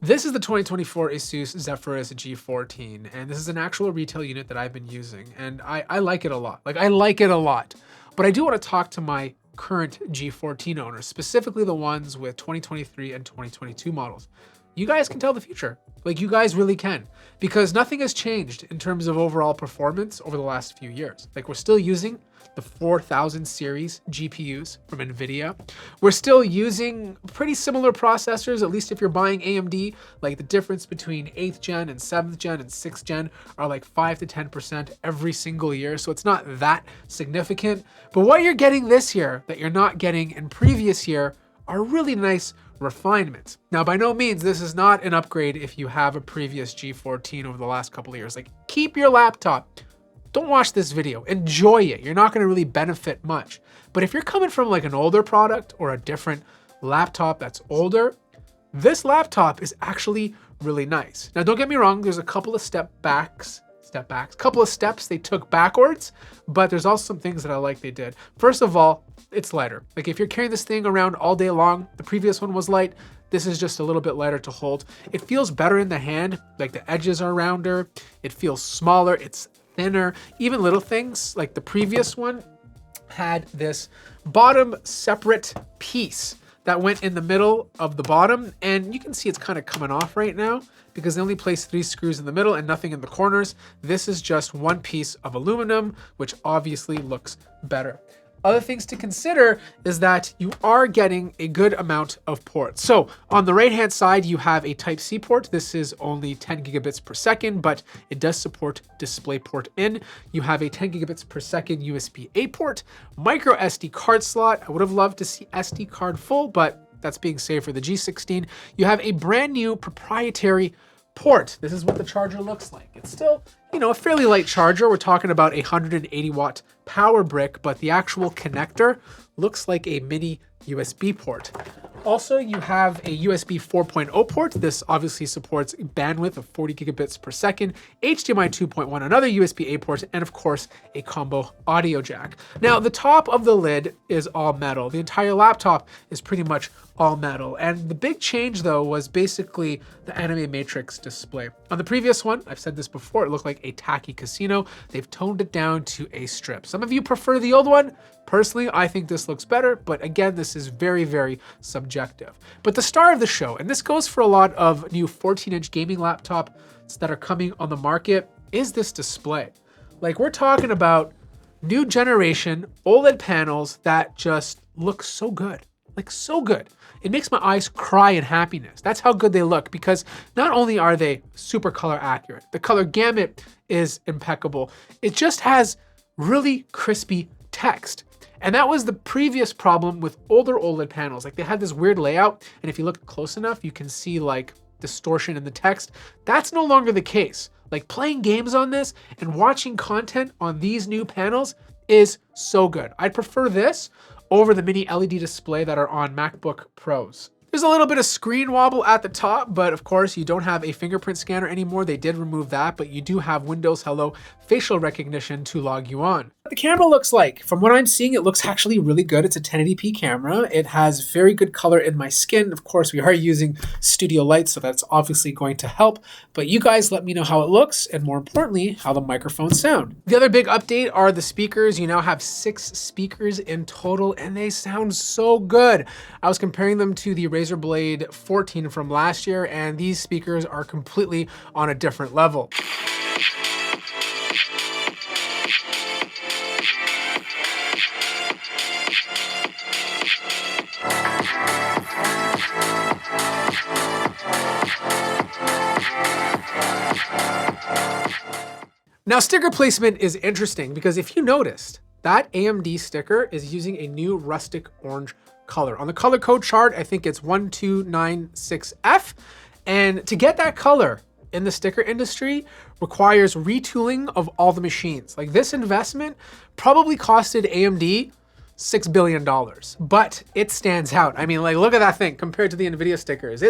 This is the 2024 ASUS Zephyrus G14, and this is an actual retail unit that I've been using, and I like it a lot. I like it a lot. But I do want to talk to my current G14 owners, specifically the ones with 2023 and 2022 models. You guys can tell the future. You guys really can, because nothing has changed in terms of overall performance over the last few years. We're still using the 4000 series GPUs from NVIDIA. We're still using pretty similar processors, at least if you're buying AMD. The difference between 8th gen and 7th gen and 6th gen are 5 to 10% every single year. So it's not that significant. But what you're getting this year that you're not getting in previous year are really nice refinements. Now, by no means, this is not an upgrade if you have a previous G14 over the last couple of years. Keep your laptop. Don't watch this video. Enjoy it. You're not going to really benefit much. But if you're coming from an older product or a different laptop that's older, this laptop is actually really nice. Now, don't get me wrong. There's a couple of couple of steps they took backwards, but there's also some things that I like they did. First of all, it's lighter. If you're carrying this thing around all day long, the previous one was light. This is just a little bit lighter to hold. It feels better in the hand. The edges are rounder. It feels smaller. It's thinner. Even little things like the previous one had this bottom separate piece that went in the middle of the bottom, and you can see it's kind of coming off right now because they only placed 3 screws in the middle and nothing in the corners. This is just one piece of aluminum, which obviously looks better. Other things to consider is that you are getting a good amount of ports. So on the right-hand side, you have a Type-C port. This is only 10 gigabits per second, but it does support DisplayPort in. You have a 10 gigabits per second USB-A port, micro SD card slot. I would have loved to see SD card full, but that's being saved for the G16. You have a brand new proprietary port. This is what the charger looks like. It's still, a fairly light charger. We're talking about a 180 watt power brick, but the actual connector looks like a mini USB port. Also, you have a USB 4.0 port. This obviously supports bandwidth of 40 gigabits per second, HDMI 2.1, another USB-A port, and of course, a combo audio jack. Now, the top of the lid is all metal. The entire laptop is pretty much all metal. And the big change, though, was basically the anime matrix display. On the previous one, I've said this before, it looked like a tacky casino. They've toned it down to a strip. Some of you prefer the old one. Personally, I think this looks better, but again, this is very, very subjective. But the star of the show, and this goes for a lot of new 14-inch gaming laptops that are coming on the market, is this display. We're talking about new generation OLED panels that just look so good. So good. It makes my eyes cry in happiness. That's how good they look, because not only are they super color accurate, the color gamut is impeccable. It just has really crispy text. And that was the previous problem with older OLED panels. They had this weird layout, and if you look close enough, you can see distortion in the text. That's no longer the case. Playing games on this and watching content on these new panels is so good. I'd prefer this over the mini LED display that are on MacBook Pros. There's a little bit of screen wobble at the top, but of course you don't have a fingerprint scanner anymore. They did remove that, but you do have Windows Hello facial recognition to log you on. What the camera looks like, from what I'm seeing, it looks actually really good. It's a 1080p camera. It has very good color in my skin. Of course, we are using studio lights, so that's obviously going to help. But you guys let me know how it looks, and more importantly, how the microphones sound. The other big update are the speakers. You now have 6 speakers in total, and they sound so good. I was comparing them to the Razer Blade 14 from last year, and these speakers are completely on a different level. Now, sticker placement is interesting because if you noticed, that AMD sticker is using a new rustic orange color. On the color code chart, I think it's 1296F. And to get that color in the sticker industry requires retooling of all the machines. This investment probably costed AMD $6 billion, but it stands out. Look at that thing compared to the NVIDIA stickers.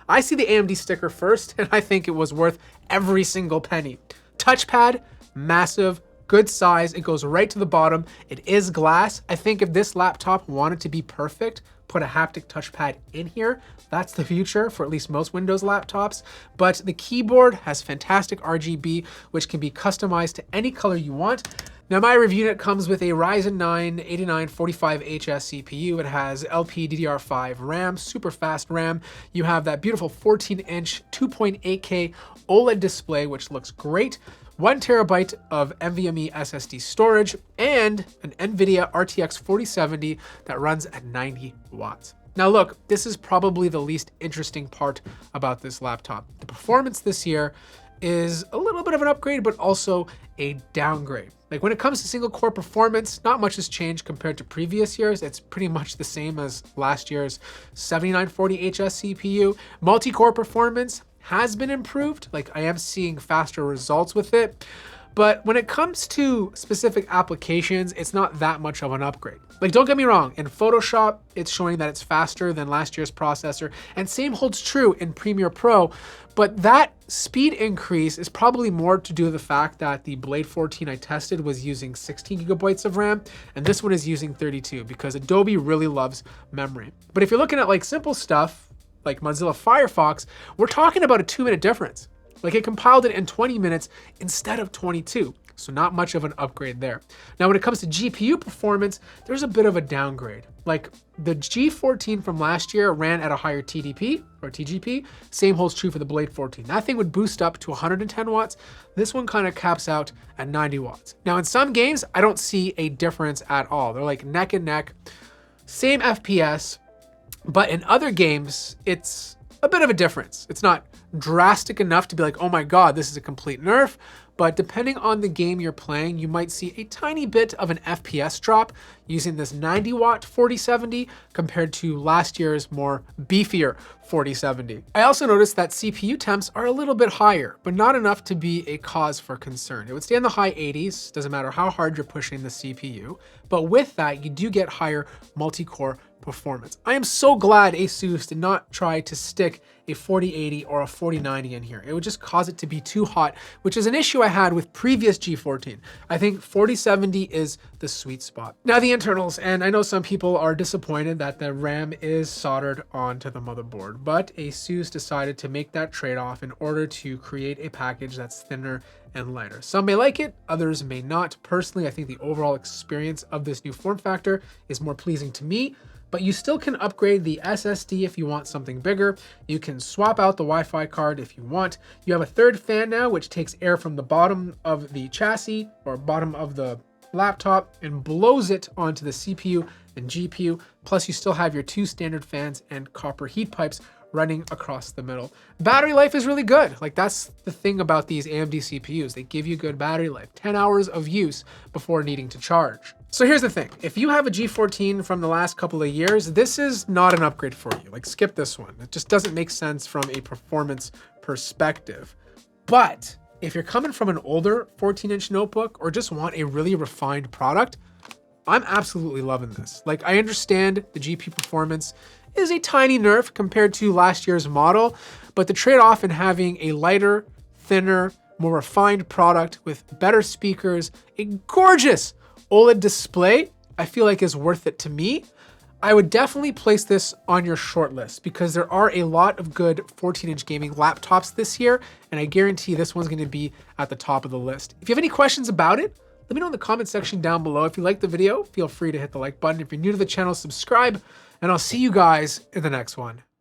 I see the AMD sticker first, and I think it was worth every single penny. Touchpad, massive, good size. It goes right to the bottom. It is glass. I think if this laptop wanted to be perfect, put a haptic touchpad in here. That's the future for at least most Windows laptops. But the keyboard has fantastic RGB, which can be customized to any color you want. Now my review unit comes with a Ryzen 9 8945HS CPU. It has LPDDR5 RAM, super fast RAM. You have that beautiful 14-inch 2.8K OLED display, which looks great. 1 terabyte of NVMe SSD storage, and an NVIDIA RTX 4070 that runs at 90 watts. Now look, this is probably the least interesting part about this laptop. The performance this year is a little bit of an upgrade, but also a downgrade. Like when it comes to single core performance, not much has changed compared to previous years. It's pretty much the same as last year's 7940HS CPU. Multi-core performance has been improved. Like I am seeing faster results with it. But when it comes to specific applications, it's not that much of an upgrade. Like don't get me wrong, in Photoshop, it's showing that it's faster than last year's processor, and same holds true in Premiere Pro, but that speed increase is probably more to do with the fact that the Blade 14 I tested was using 16 gigabytes of RAM, and this one is using 32 because Adobe really loves memory. But if you're looking at like simple stuff, like Mozilla Firefox, we're talking about a 2-minute difference. Like it compiled it in 20 minutes instead of 22. So not much of an upgrade there. Now, when it comes to GPU performance, there's a bit of a downgrade. Like the G14 from last year ran at a higher TDP or TGP. Same holds true for the Blade 14. That thing would boost up to 110 watts. This one kind of caps out at 90 watts. Now, in some games, I don't see a difference at all. They're like neck and neck, same FPS, but in other games, it's a bit of a difference. It's not drastic enough to be like, oh my God, this is a complete nerf. But depending on the game you're playing, you might see a tiny bit of an FPS drop using this 90 watt 4070 compared to last year's more beefier 4070. I also noticed that CPU temps are a little bit higher, but not enough to be a cause for concern. It would stay in the high 80s, doesn't matter how hard you're pushing the CPU. But with that, you do get higher multi-core performance. I am so glad ASUS did not try to stick a 4080 or a 4090 in here. It would just cause it to be too hot, which is an issue I had with previous G14. I think 4070 is the sweet spot. Now the internals, and I know some people are disappointed that the RAM is soldered onto the motherboard, but ASUS decided to make that trade-off in order to create a package that's thinner and lighter. Some may like it, others may not. Personally, I think the overall experience of this new form factor is more pleasing to me. But you still can upgrade the SSD if you want something bigger. You can swap out the Wi-Fi card if you want. You have a third fan now, which takes air from the bottom of the chassis or bottom of the laptop and blows it onto the CPU and GPU. Plus you still have your 2 standard fans and copper heat pipes running across the middle. Battery life is really good. Like that's the thing about these AMD CPUs. They give you good battery life, 10 hours of use before needing to charge. So here's the thing. If you have a G14 from the last couple of years, this is not an upgrade for you. Like skip this one. It just doesn't make sense from a performance perspective. But if you're coming from an older 14-inch notebook or just want a really refined product, I'm absolutely loving this. Like I understand the GPU performance is a tiny nerf compared to last year's model, but the trade-off in having a lighter, thinner, more refined product with better speakers, a gorgeous OLED display, I feel like is worth it to me. I would definitely place this on your short list because there are a lot of good 14-inch gaming laptops this year, and I guarantee this one's gonna be at the top of the list. If you have any questions about it, let me know in the comment section down below. If you like the video, feel free to hit the like button. If you're new to the channel, subscribe, and I'll see you guys in the next one.